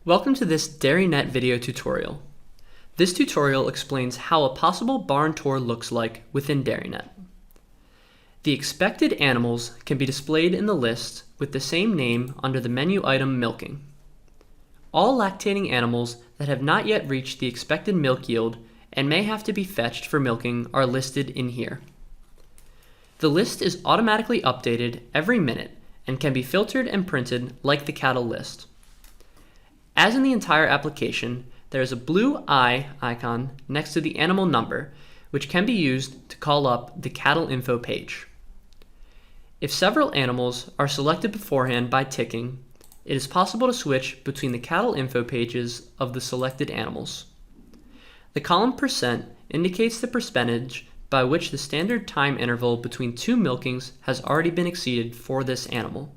Welcome to this DairyNet video tutorial. This tutorial explains how a possible barn tour looks like within DairyNet. The expected animals can be displayed in the list with the same name under the menu item Milking. All lactating animals that have not yet reached the expected milk yield and may have to be fetched for milking are listed in here. The list is automatically updated every minute and can be filtered and printed like the cattle list. As in the entire application, there is a blue eye icon next to the animal number, which can be used to call up the cattle info page. If several animals are selected beforehand by ticking, it is possible to switch between the cattle info pages of the selected animals. The column % indicates the percentage by which the standard time interval between two milkings has already been exceeded for this animal.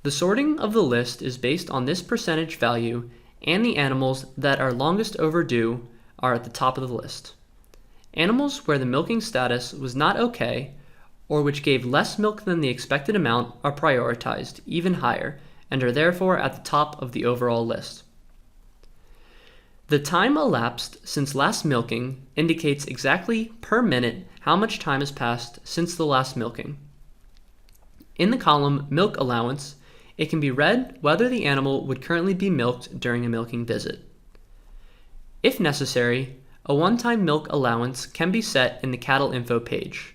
The sorting of the list is based on this percentage value, and the animals that are longest overdue are at the top of the list. Animals where the milking status was not okay, or which gave less milk than the expected amount, are prioritized even higher and are therefore at the top of the overall list. The time elapsed since last milking indicates exactly per minute how much time has passed since the last milking. In the column Milk Allowance, it can be read whether the animal would currently be milked during a milking visit. If necessary, a one-time milk allowance can be set in the cattle info page.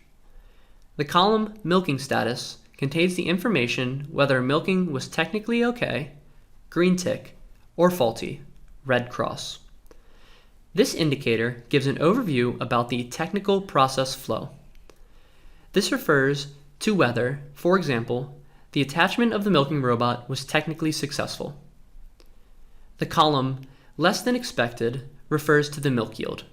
The column Milking Status contains the information whether milking was technically okay, green tick, or faulty, red cross. This indicator gives an overview about the technical process flow. This refers to whether, for example, the attachment of the milking robot was technically successful. The column Less than expected refers to the milk yield.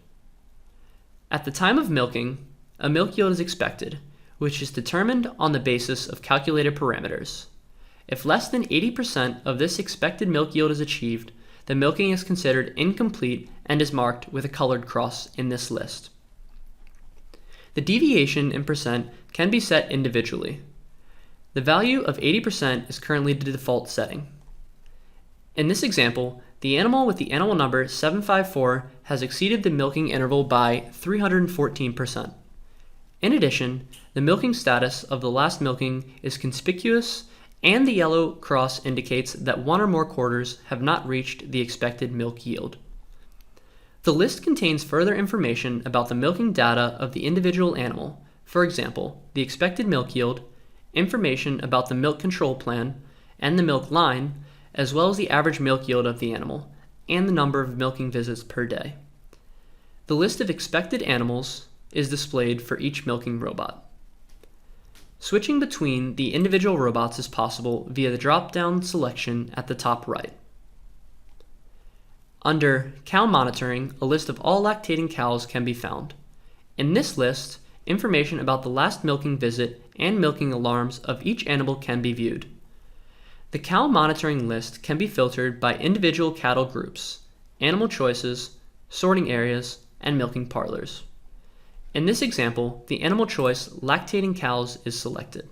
At the time of milking, a milk yield is expected, which is determined on the basis of calculated parameters. If less than 80% of this expected milk yield is achieved, the milking is considered incomplete and is marked with a colored cross in this list. The deviation in % can be set individually. The value of 80% is currently the default setting. In this example, the animal with the animal number 754 has exceeded the milking interval by 314%. In addition, the milking status of the last milking is conspicuous, and the yellow cross indicates that one or more quarters have not reached the expected milk yield. The list contains further information about the milking data of the individual animal, for example, the expected milk yield, information about the milk control plan and the milk line, as well as the average milk yield of the animal, and the number of milking visits per day. The list of expected animals is displayed for each milking robot. Switching between the individual robots is possible via the drop-down selection at the top right. Under Cow Monitoring, a list of all lactating cows can be found. In this list, information about the last milking visit and milking alarms of each animal can be viewed. The cow monitoring list can be filtered by individual cattle groups, animal choices, sorting areas, and milking parlors. In this example, the animal choice lactating cows is selected.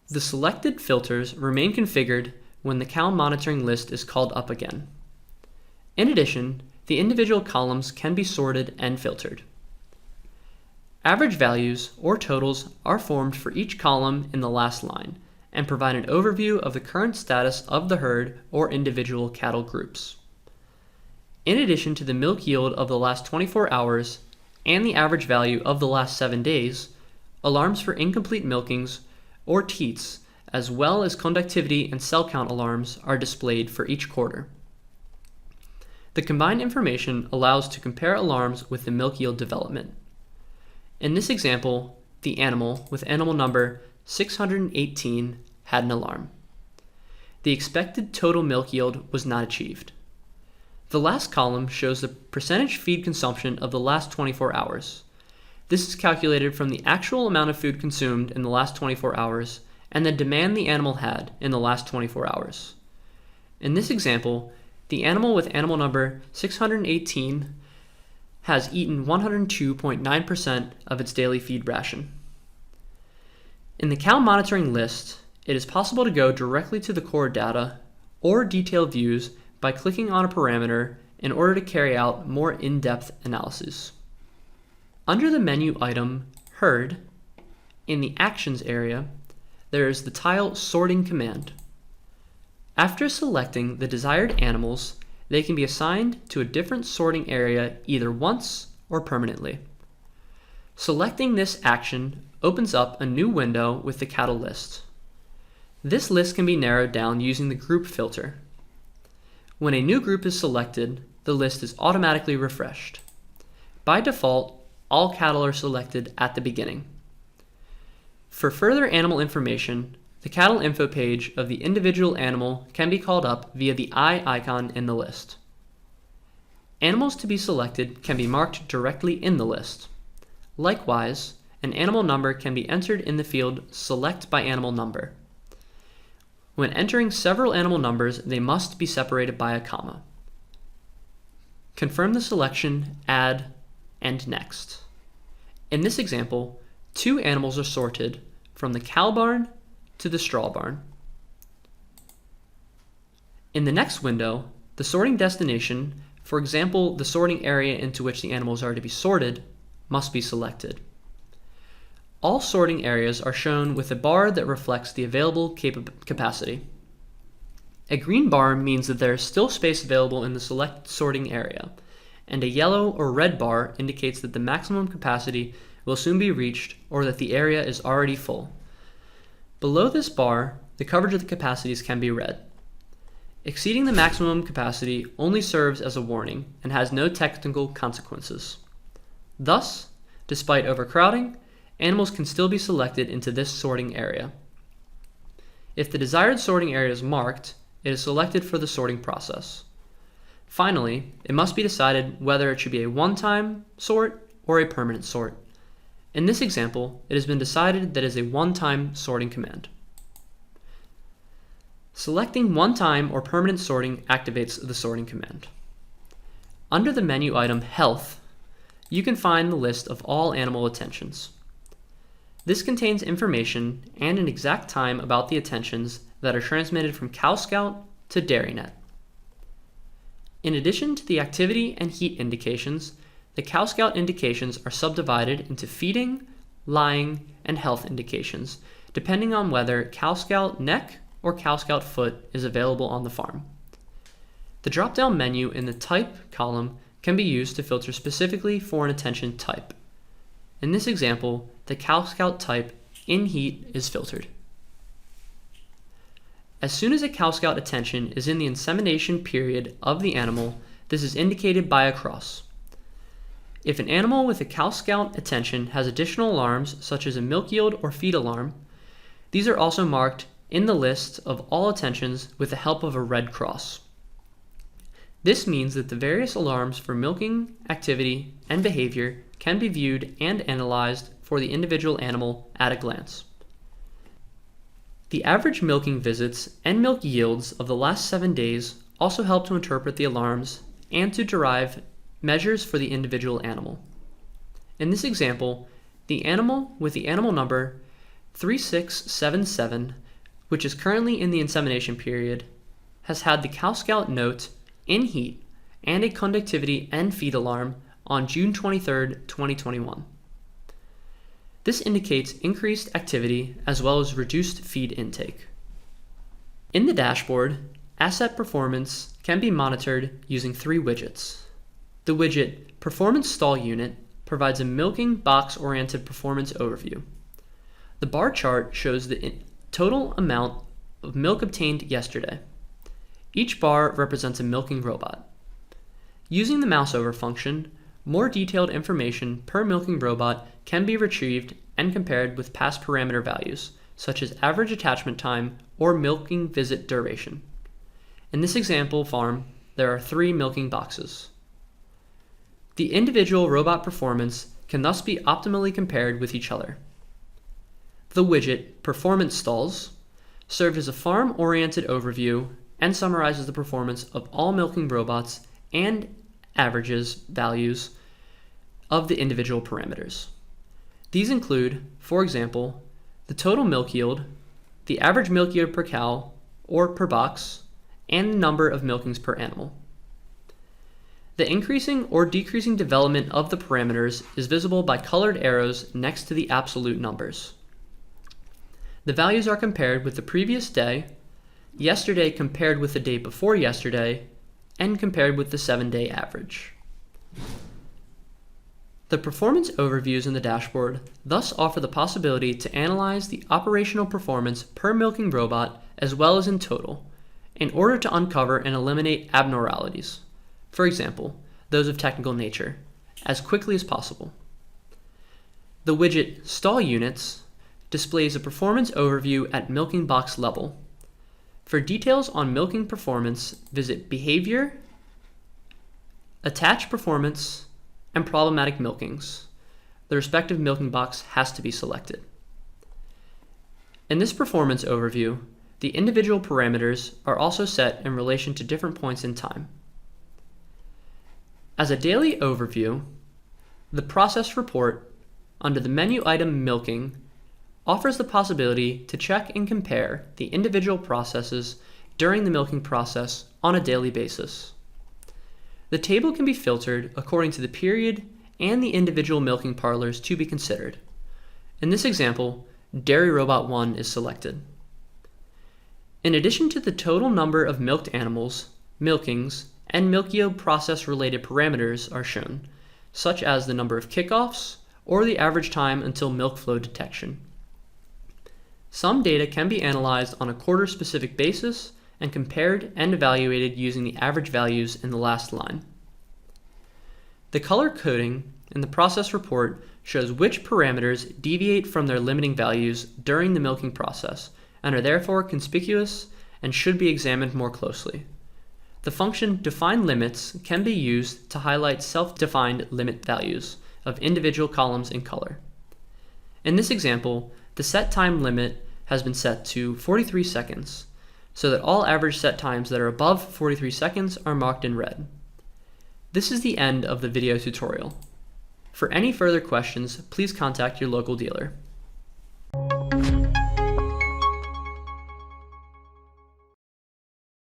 The selected filters remain configured when the cow monitoring list is called up again. In addition, the individual columns can be sorted and filtered. Average values, or totals, are formed for each column in the last line and provide an overview of the current status of the herd or individual cattle groups. In addition to the milk yield of the last 24 hours and the average value of the last 7 days, alarms for incomplete milkings or teats, as well as conductivity and cell count alarms, are displayed for each quarter. The combined information allows to compare alarms with the milk yield development. In this example, the animal with animal number 618 had an alarm. The expected total milk yield was not achieved. The last column shows the percentage feed consumption of the last 24 hours. This is calculated from the actual amount of food consumed in the last 24 hours and the demand the animal had in the last 24 hours. In this example, the animal with animal number 618 has eaten 102.9% of its daily feed ration. In the cow monitoring list, it is possible to go directly to the core data or detailed views by clicking on a parameter in order to carry out more in-depth analyses. Under the menu item Herd, in the Actions area, there is the tile Sorting command. After selecting the desired animals, they can be assigned to a different sorting area either once or permanently. Selecting this action opens up a new window with the cattle list. This list can be narrowed down using the group filter. When a new group is selected, the list is automatically refreshed. By default, all cattle are selected at the beginning. For further animal information, the cattle info page of the individual animal can be called up via the eye icon in the list. Animals to be selected can be marked directly in the list. Likewise, an animal number can be entered in the field Select by Animal Number. When entering several animal numbers, they must be separated by a comma. Confirm the selection, add, and next. In this example, 2 animals are sorted from the cow barn to the straw barn. In the next window, the sorting destination, for example, the sorting area into which the animals are to be sorted, must be selected. All sorting areas are shown with a bar that reflects the available capacity. A green bar means that there is still space available in the select sorting area, and a yellow or red bar indicates that the maximum capacity will soon be reached or that the area is already full. Below this bar, the coverage of the capacities can be read. Exceeding the maximum capacity only serves as a warning and has no technical consequences. Thus, despite overcrowding, animals can still be selected into this sorting area. If the desired sorting area is marked, it is selected for the sorting process. Finally, it must be decided whether it should be a one-time sort or a permanent sort. In this example, it has been decided that it is a one-time sorting command. Selecting one-time or permanent sorting activates the sorting command. Under the menu item Health, you can find the list of all animal attentions. This contains information and an exact time about the attentions that are transmitted from Cow Scout to DairyNet. In addition to the activity and heat indications, the Cow Scout indications are subdivided into feeding, lying, and health indications, depending on whether Cow Scout neck or Cow Scout foot is available on the farm. The drop-down menu in the Type column can be used to filter specifically for an attention type. In this example, the Cow Scout type in heat is filtered. As soon as a Cow Scout attention is in the insemination period of the animal, this is indicated by a cross. If an animal with a Cow Scout attention has additional alarms, such as a milk yield or feed alarm, these are also marked in the list of all attentions with the help of a red cross. This means that the various alarms for milking, activity, and behavior can be viewed and analyzed for the individual animal at a glance. The average milking visits and milk yields of the last 7 days also help to interpret the alarms and to derive measures for the individual animal. In this example, the animal with the animal number 3677, which is currently in the insemination period, has had the Cow Scout note in heat and a conductivity and feed alarm on June 23, 2021. This indicates increased activity as well as reduced feed intake. In the dashboard, asset performance can be monitored using 3 widgets. The widget Performance Stall Unit provides a milking box-oriented performance overview. The bar chart shows the total amount of milk obtained yesterday. Each bar represents a milking robot. Using the mouse over function, more detailed information per milking robot can be retrieved and compared with past parameter values, such as average attachment time or milking visit duration. In this example farm, there are 3 milking boxes. The individual robot performance can thus be optimally compared with each other. The widget Performance Stalls served as a farm-oriented overview and summarizes the performance of all milking robots and averages values of the individual parameters. These include, for example, the total milk yield, the average milk yield per cow or per box, and the number of milkings per animal. The increasing or decreasing development of the parameters is visible by colored arrows next to the absolute numbers. The values are compared with the previous day, yesterday compared with the day before yesterday, and compared with the 7-day average. The performance overviews in the dashboard thus offer the possibility to analyze the operational performance per milking robot as well as in total, in order to uncover and eliminate abnormalities, for example, those of technical nature, as quickly as possible. The widget Stall Units displays a performance overview at milking box level. For details on milking performance, visit Behavior, Attach Performance, and Problematic Milkings. The respective milking box has to be selected. In this performance overview, the individual parameters are also set in relation to different points in time. As a daily overview, the process report under the menu item Milking offers the possibility to check and compare the individual processes during the milking process on a daily basis. The table can be filtered according to the period and the individual milking parlors to be considered. In this example, Dairy Robot 1 is selected. In addition to the total number of milked animals, milkings, and milk yield process-related parameters are shown, such as the number of kickoffs or the average time until milk flow detection. Some data can be analyzed on a quarter-specific basis and compared and evaluated using the average values in the last line. The color coding in the process report shows which parameters deviate from their limiting values during the milking process and are therefore conspicuous and should be examined more closely. The function Define Limits can be used to highlight self-defined limit values of individual columns in color. In this example, the set time limit has been set to 43 seconds, so that all average set times that are above 43 seconds are marked in red. This is the end of the video tutorial. For any further questions, please contact your local dealer.